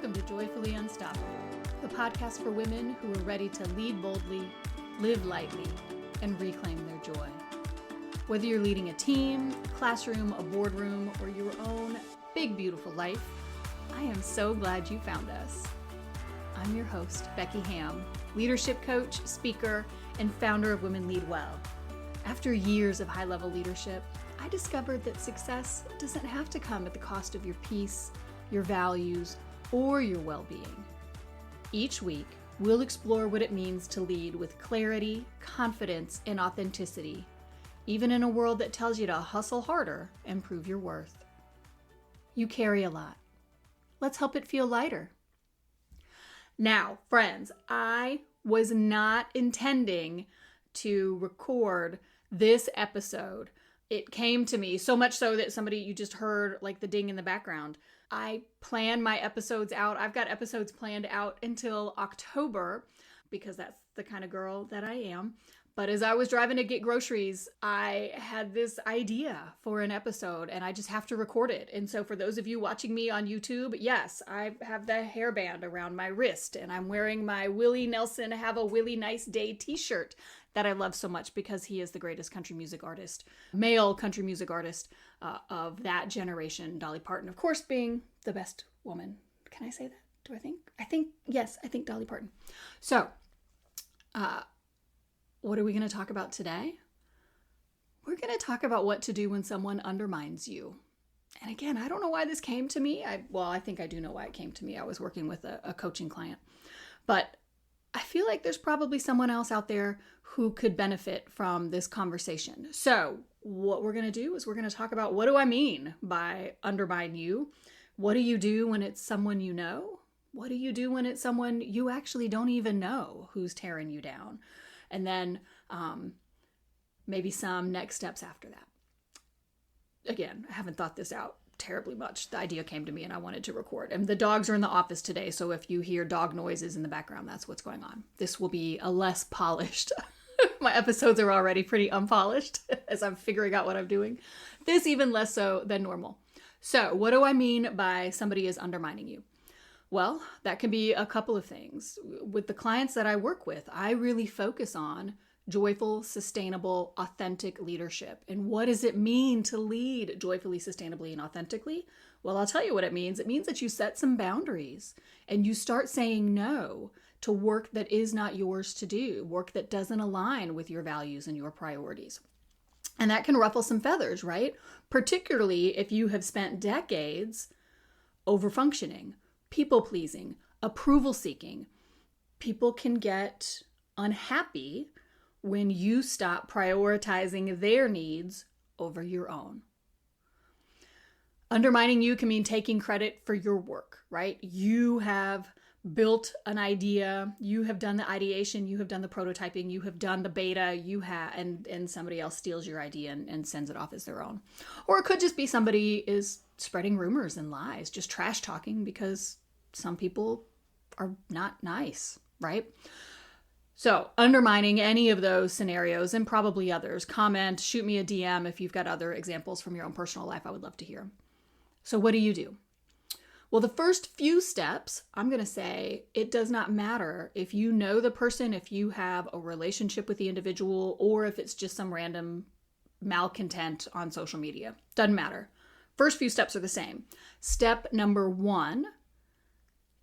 Welcome to Joyfully Unstoppable, the podcast for women who are ready to lead boldly, live lightly, and reclaim their joy. Whether you're leading a team, classroom, a boardroom, or your own big, beautiful life, I am so glad you found us. I'm your host, Becky Ham, leadership coach, speaker, and founder of Women Lead Well. After years of high-level leadership, I discovered that success doesn't have to come at the cost of your peace, your values, or your well-being. Each week, we'll explore what it means to lead with clarity, confidence, and authenticity, even in a world that tells you to hustle harder and prove your worth. You carry a lot. Let's help it feel lighter. Now, friends, I was not intending to record this episode. It came to me so much so that you just heard like the ding in the background. I plan my episodes out. I've got episodes planned out until October because that's the kind of girl that I am. But as I was driving to get groceries, I had this idea for an episode and I just have to record it. And so for those of you watching me on YouTube, yes, I have the hairband around my wrist and I'm wearing my Willie Nelson Have a Willie Nice Day t-shirt that I love so much because he is the greatest country music artist, male country music artist of that generation. Dolly Parton, of course, being the best woman. Can I say that? Do I think? Yes, I think Dolly Parton. So, what are we going to talk about today? We're going to talk about what to do when someone undermines you. And again, I don't know why this came to me. I think I do know why it came to me. I was working with a coaching client. But I feel like there's probably someone else out there who could benefit from this conversation. So what we're going to do is we're going to talk about, what do I mean by undermine you? What do you do when it's someone you know? What do you do when it's someone you actually don't even know who's tearing you down? And then maybe some next steps after that. Again, I haven't thought this out terribly much. The idea came to me and I wanted to record. And the dogs are in the office today, so if you hear dog noises in the background, that's what's going on. This will be a less polished. My episodes are already pretty unpolished as I'm figuring out what I'm doing. This even less so than normal. So what do I mean by somebody is undermining you? Well, that can be a couple of things. With the clients that I work with, I really focus on joyful, sustainable, authentic leadership. And what does it mean to lead joyfully, sustainably, and authentically? Well, I'll tell you what it means. It means that you set some boundaries and you start saying no to work that is not yours to do, work that doesn't align with your values and your priorities. And that can ruffle some feathers, right? Particularly if you have spent decades over-functioning, people-pleasing, approval-seeking. People can get unhappy when you stop prioritizing their needs over your own. Undermining you can mean taking credit for your work, right? You have built an idea, you have done the ideation, you have done the prototyping, you have done the beta, and somebody else steals your idea and sends it off as their own. Or it could just be somebody is spreading rumors and lies, just trash talking because some people are not nice, right? So undermining any of those scenarios and probably others, comment, shoot me a DM if you've got other examples from your own personal life. I would love to hear. So what do you do? Well, the first few steps, I'm going to say it does not matter if you know the person, if you have a relationship with the individual, or if it's just some random malcontent on social media. Doesn't matter. First few steps are the same. Step number 1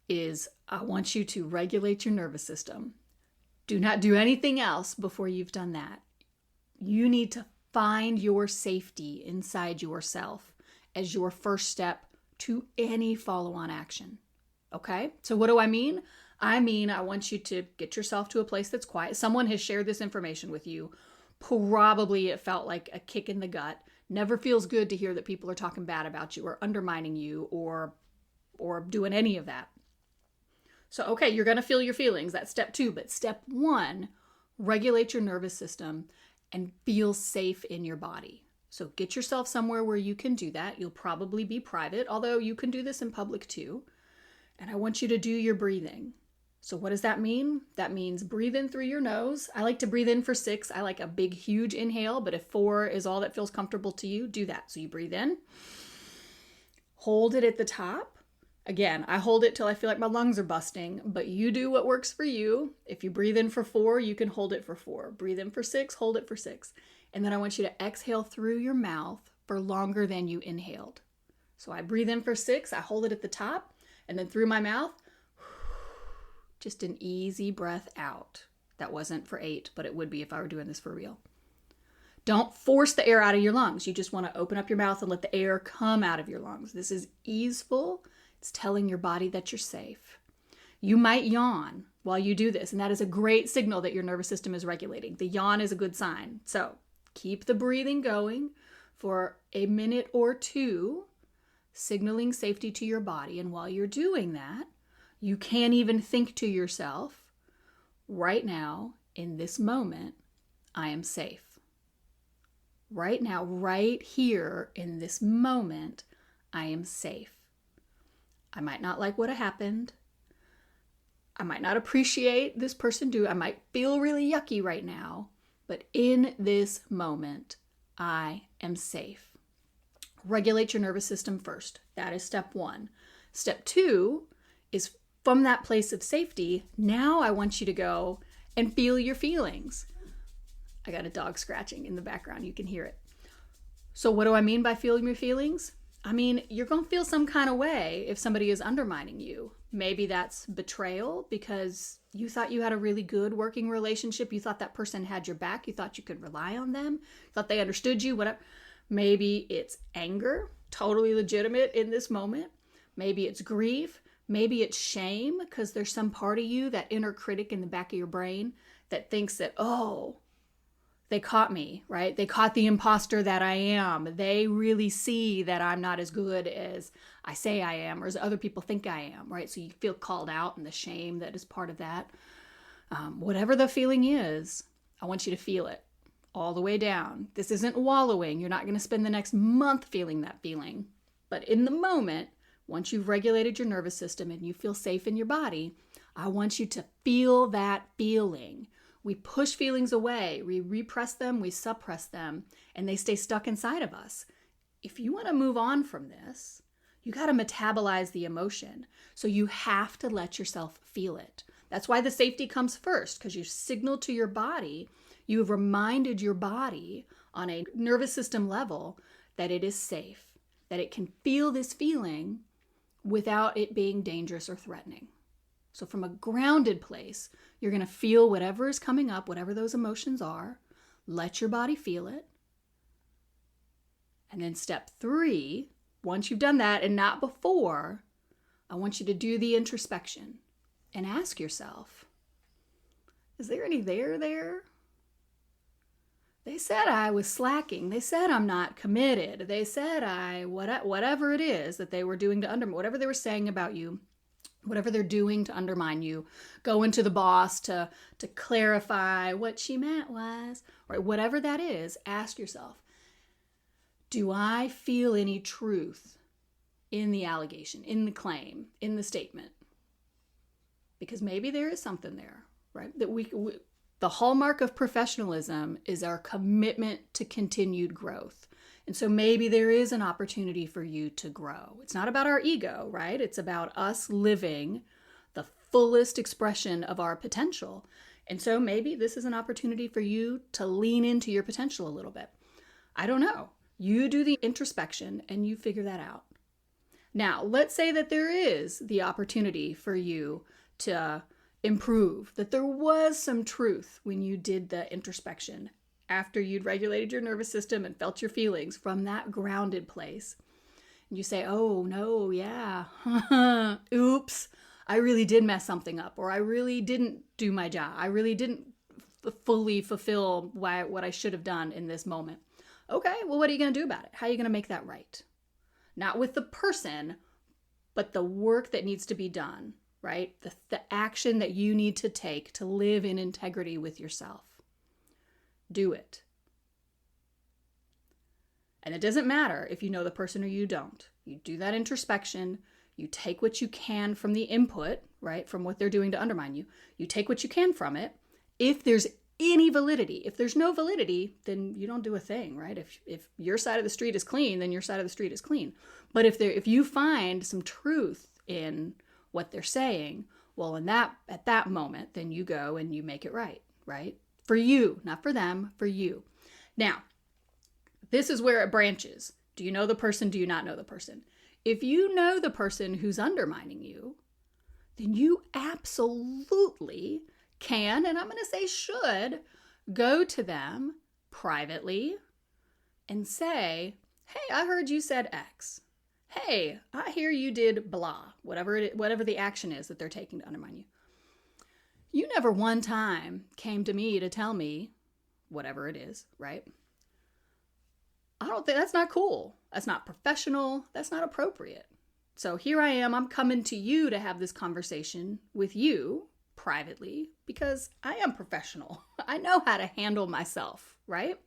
is I want you to regulate your nervous system. Do not do anything else before you've done that. You need to find your safety inside yourself as your first step to any follow-on action. Okay? So what do I mean? I mean, I want you to get yourself to a place that's quiet. Someone has shared this information with you. Probably it felt like a kick in the gut. Never feels good to hear that people are talking bad about you or undermining you or doing any of that. So, okay, you're going to feel your feelings. That's step 2. But step 1, regulate your nervous system and feel safe in your body. So get yourself somewhere where you can do that. You'll probably be private, although you can do this in public too. And I want you to do your breathing. So what does that mean? That means breathe in through your nose. I like to breathe in for 6. I like a big, huge inhale, but if 4 is all that feels comfortable to you, do that. So you breathe in, hold it at the top, Again, I hold it till I feel like my lungs are busting, but you do what works for you. If you breathe in for 4, you can hold it for 4. Breathe in for 6, hold it for 6. And then I want you to exhale through your mouth for longer than you inhaled. So I breathe in for 6, I hold it at the top, and then through my mouth, just an easy breath out. That wasn't for 8, but it would be if I were doing this for real. Don't force the air out of your lungs. You just want to open up your mouth and let the air come out of your lungs. This is easeful. It's telling your body that you're safe. You might yawn while you do this, and that is a great signal that your nervous system is regulating. The yawn is a good sign. So keep the breathing going for a minute or 2, signaling safety to your body. And while you're doing that, you can even think to yourself, right now, in this moment, I am safe. Right now, right here, in this moment, I am safe. I might not like what happened. I might not appreciate this person I might feel really yucky right now, but in this moment, I am safe. Regulate your nervous system first. That is step 1. Step 2 is from that place of safety. Now I want you to go and feel your feelings. I got a dog scratching in the background. You can hear it. So what do I mean by feeling your feelings? I mean, you're going to feel some kind of way if somebody is undermining you. Maybe that's betrayal because you thought you had a really good working relationship. You thought that person had your back. You thought you could rely on them. You thought they understood you. Whatever. Maybe it's anger, totally legitimate in this moment. Maybe it's grief. Maybe it's shame because there's some part of you, that inner critic in the back of your brain that thinks that, oh, they caught me, right? They caught the imposter that I am. They really see that I'm not as good as I say I am or as other people think I am, right? So you feel called out and the shame that is part of that. Whatever the feeling is, I want you to feel it all the way down. This isn't wallowing. You're not going to spend the next month feeling that feeling. But in the moment, once you've regulated your nervous system and you feel safe in your body, I want you to feel that feeling. We push feelings away, we repress them, we suppress them, and they stay stuck inside of us. If you want to move on from this, you got to metabolize the emotion. So you have to let yourself feel it. That's why the safety comes first, because you signal to your body, you have reminded your body on a nervous system level that it is safe, that it can feel this feeling without it being dangerous or threatening. So from a grounded place, you're going to feel whatever is coming up, whatever those emotions are. Let your body feel it. And then step 3, once you've done that and not before, I want you to do the introspection and ask yourself, is there any there? They said I was slacking. They said I'm not committed. They said whatever it is that they were doing to undermine, whatever they were saying about you, whatever they're doing to undermine you, going to the boss to clarify what she meant was, or whatever that is, ask yourself, do I feel any truth in the allegation, in the claim, in the statement? Because maybe there is something there, right? That the hallmark of professionalism is our commitment to continued growth. And so maybe there is an opportunity for you to grow. It's not about our ego, right? It's about us living the fullest expression of our potential. And so maybe this is an opportunity for you to lean into your potential a little bit. I don't know. You do the introspection and you figure that out. Now, let's say that there is the opportunity for you to improve, that there was some truth when you did the introspection after you'd regulated your nervous system and felt your feelings from that grounded place. And you say, oh, no, yeah, oops, I really did mess something up, or I really didn't do my job. I really didn't fully fulfill what I should have done in this moment. Okay, well, what are you going to do about it? How are you going to make that right? Not with the person, but the work that needs to be done, right? The action that you need to take to live in integrity with yourself. Do it. And it doesn't matter if you know the person or you don't. You do that introspection. You take what you can from the input, right? From what they're doing to undermine you. You take what you can from it. If there's any validity, if there's no validity, then you don't do a thing, right? If your side of the street is clean, then your side of the street is clean. But if you find some truth in what they're saying, well, at that moment, then you go and you make it right, right? For you, not for them, for you. Now, this is where it branches. Do you know the person? Do you not know the person? If you know the person who's undermining you, then you absolutely can, and I'm going to say should, go to them privately and say, hey, I heard you said X. Hey, I hear you did blah, whatever the action is that they're taking to undermine you. You never one time came to me to tell me whatever it is, right? I don't think that's not cool. That's not professional. That's not appropriate. So here I am. I'm coming to you to have this conversation with you privately because I am professional. I know how to handle myself, right?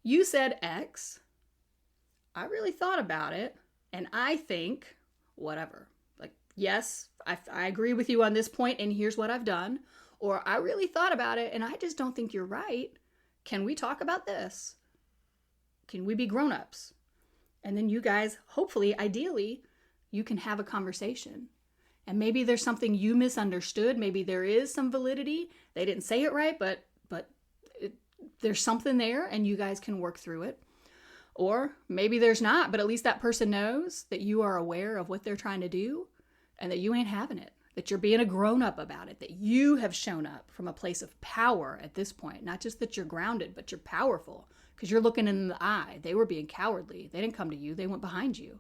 You said X. I really thought about it, and I think whatever. Like, yes, I agree with you on this point, and here's what I've done. Or I really thought about it, and I just don't think you're right. Can we talk about this? Can we be grown-ups? And then you guys, hopefully, ideally, you can have a conversation. And maybe there's something you misunderstood. Maybe there is some validity. They didn't say it right, but there's something there, and you guys can work through it. Or maybe there's not, but at least that person knows that you are aware of what they're trying to do and that you ain't having it, that you're being a grown-up about it, that you have shown up from a place of power at this point. Not just that you're grounded, but you're powerful because you're looking in the eye. They were being cowardly. They didn't come to you. They went behind you.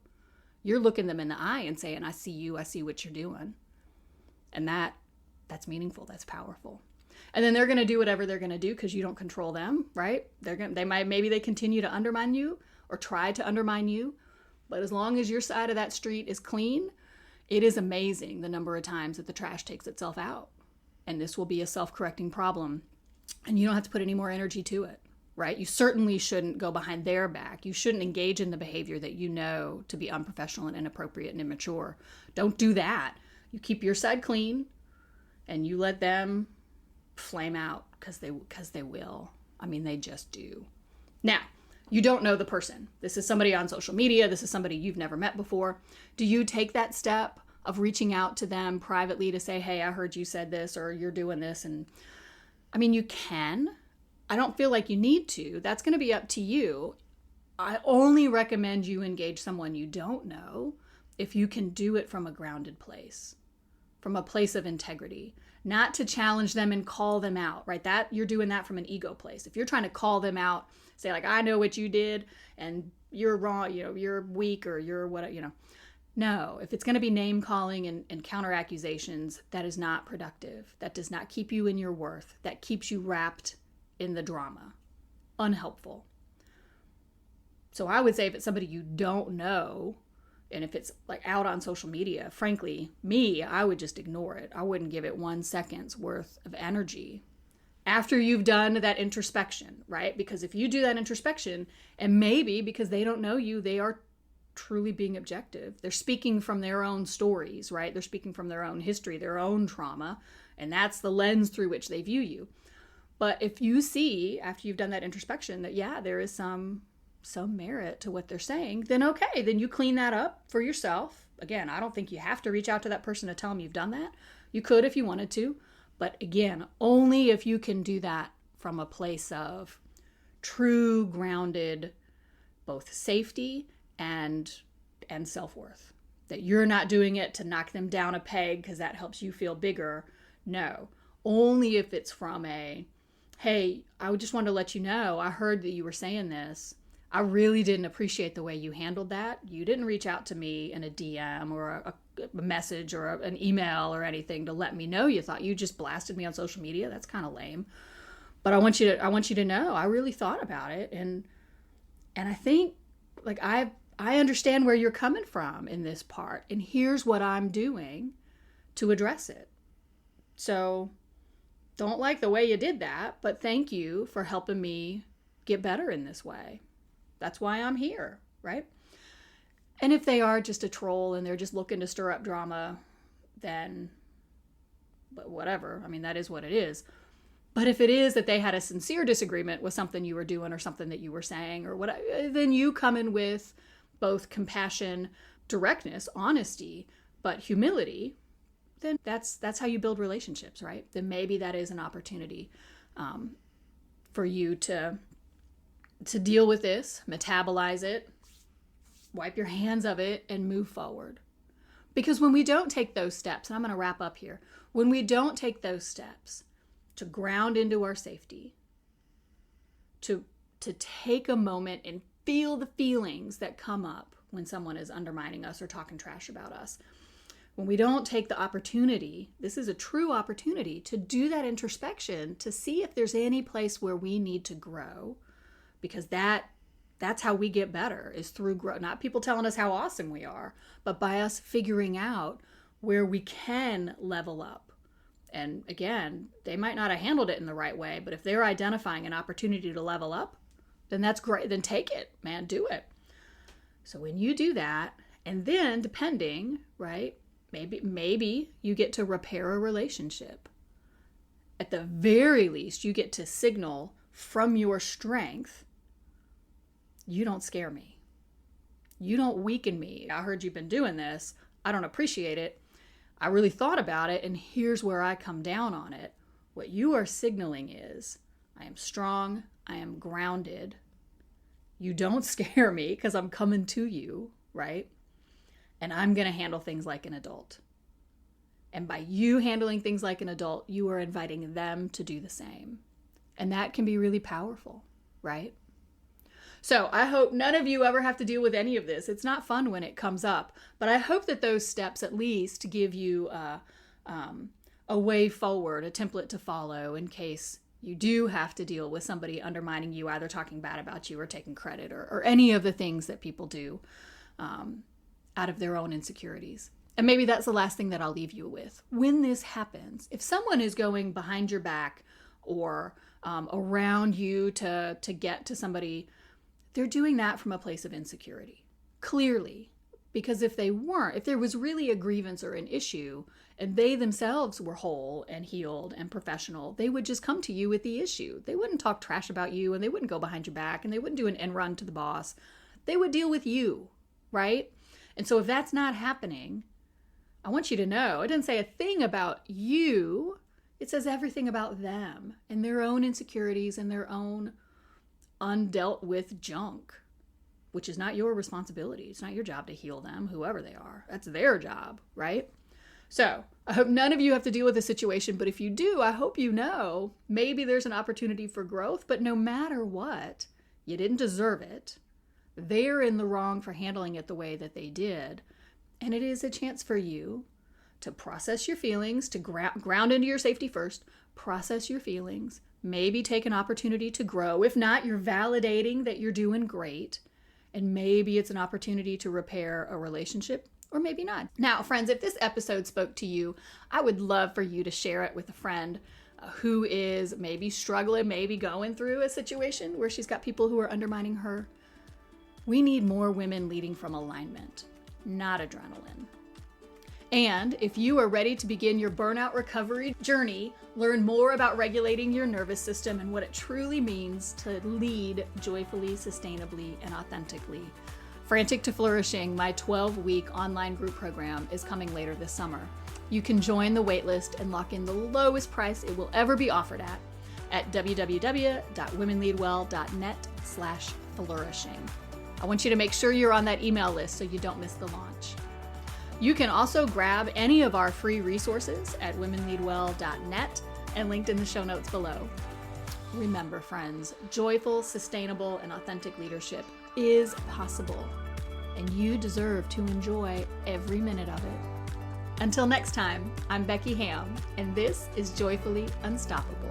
You're looking them in the eye and saying, I see you. I see what you're doing. And that's meaningful. That's powerful. And then they're going to do whatever they're going to do because you don't control them, right? Maybe they continue to undermine you or try to undermine you. But as long as your side of that street is clean, it is amazing the number of times that the trash takes itself out. And this will be a self-correcting problem. And you don't have to put any more energy to it, right? You certainly shouldn't go behind their back. You shouldn't engage in the behavior that you know to be unprofessional and inappropriate and immature. Don't do that. You keep your side clean and you let them flame out because they will. I mean, they just do. Now, you don't know the person. This is somebody on social media. This is somebody you've never met before. Do you take that step of reaching out to them privately to say, hey, I heard you said this or you're doing this? And I mean, you can. I don't feel like you need to. That's going to be up to you. I only recommend you engage someone you don't know if you can do it from a grounded place, from a place of integrity. Not to challenge them and call them out, right? That you're doing that from an ego place. If you're trying to call them out, say like, I know what you did and you're wrong, you're weak or you're what, No, if it's going to be name calling and counter accusations, that is not productive. That does not keep you in your worth. That keeps you wrapped in the drama. Unhelpful. So I would say if it's somebody you don't know, and if it's like out on social media, frankly, I would just ignore it. I wouldn't give it 1 second's worth of energy after you've done that introspection, right? Because if you do that introspection, and maybe because they don't know you, they are truly being objective. They're speaking from their own stories, right? They're speaking from their own history, their own trauma, and that's the lens through which they view you. But if you see, after you've done that introspection, that yeah, there is some merit to what they're saying, then okay, then you clean that up for yourself. Again, I don't think you have to reach out to that person to tell them you've done that. You could if you wanted to, but again, only if you can do that from a place of true grounded, both safety and self-worth. That you're not doing it to knock them down a peg because that helps you feel bigger. No, only if it's from a, hey, I just wanted to let you know, I heard that you were saying this. I really didn't appreciate the way you handled that. You didn't reach out to me in a DM or a message or an email or anything to let me know you thought. You just blasted me on social media. That's kind of lame. But I want you to know I really thought about it, and I think like I understand where you're coming from in this part, and here's what I'm doing to address it. So don't like the way you did that, but thank you for helping me get better in this way. That's why I'm here, right? And if they are just a troll and they're just looking to stir up drama, then but whatever. I mean, that is what it is. But if it is that they had a sincere disagreement with something you were doing or something that you were saying or what, then you come in with both compassion, directness, honesty, but humility, then that's how you build relationships, right? Then maybe that is an opportunity for you to deal with this, metabolize it, wipe your hands of it, and move forward. Because when we don't take those steps, and I'm going to wrap up here, when we don't take those steps to ground into our safety, to take a moment and feel the feelings that come up when someone is undermining us or talking trash about us, when we don't take the opportunity, this is a true opportunity to do that introspection, to see if there's any place where we need to grow, because that's how we get better, is through growth. Not people telling us how awesome we are, but by us figuring out where we can level up. And again, they might not have handled it in the right way, but if they're identifying an opportunity to level up, then that's great. Then take it, man, do it. So when you do that, and then depending, right, maybe you get to repair a relationship. At the very least, you get to signal from your strength, you don't scare me. You don't weaken me. I heard you've been doing this. I don't appreciate it. I really thought about it, and here's where I come down on it. What you are signaling is, I am strong, I am grounded. You don't scare me because I'm coming to you, right? And I'm going to handle things like an adult. And by you handling things like an adult, you are inviting them to do the same. And that can be really powerful, right? So I hope none of you ever have to deal with any of this. It's not fun when it comes up, but I hope that those steps at least give you a way forward, a template to follow in case you do have to deal with somebody undermining you, either talking bad about you or taking credit or any of the things that people do out of their own insecurities. And maybe that's the last thing that I'll leave you with. When this happens, if someone is going behind your back or around you to get to somebody, they're doing that from a place of insecurity, clearly. Because if they weren't, if there was really a grievance or an issue, and they themselves were whole and healed and professional, they would just come to you with the issue. They wouldn't talk trash about you, and they wouldn't go behind your back, and they wouldn't do an end run to the boss. They would deal with you, right? And so if that's not happening, I want you to know, it doesn't say a thing about you. It says everything about them and their own insecurities and their own undealt with junk, which is not your responsibility. It's not your job to heal them, whoever they are. That's their job, right? So I hope none of you have to deal with this situation, but if you do, I hope you know maybe there's an opportunity for growth, but no matter what, you didn't deserve it. They're in the wrong for handling it the way that they did. And it is a chance for you to process your feelings, to ground into your safety first, process your feelings, maybe take an opportunity to grow. If not, you're validating that you're doing great. And maybe it's an opportunity to repair a relationship, or maybe not. Now, friends, if this episode spoke to you, I would love for you to share it with a friend who is maybe struggling, maybe going through a situation where she's got people who are undermining her. We need more women leading from alignment, not adrenaline. And if you are ready to begin your burnout recovery journey, learn more about regulating your nervous system and what it truly means to lead joyfully, sustainably, and authentically. Frantic to Flourishing, my 12-week online group program, is coming later this summer. You can join the waitlist and lock in the lowest price it will ever be offered at www.womenleadwell.net/flourishing. I want you to make sure you're on that email list so you don't miss the launch. You can also grab any of our free resources at womenleadwell.net and linked in the show notes below. Remember, friends, joyful, sustainable, and authentic leadership is possible, and you deserve to enjoy every minute of it. Until next time, I'm Becky Ham, and this is Joyfully Unstoppable.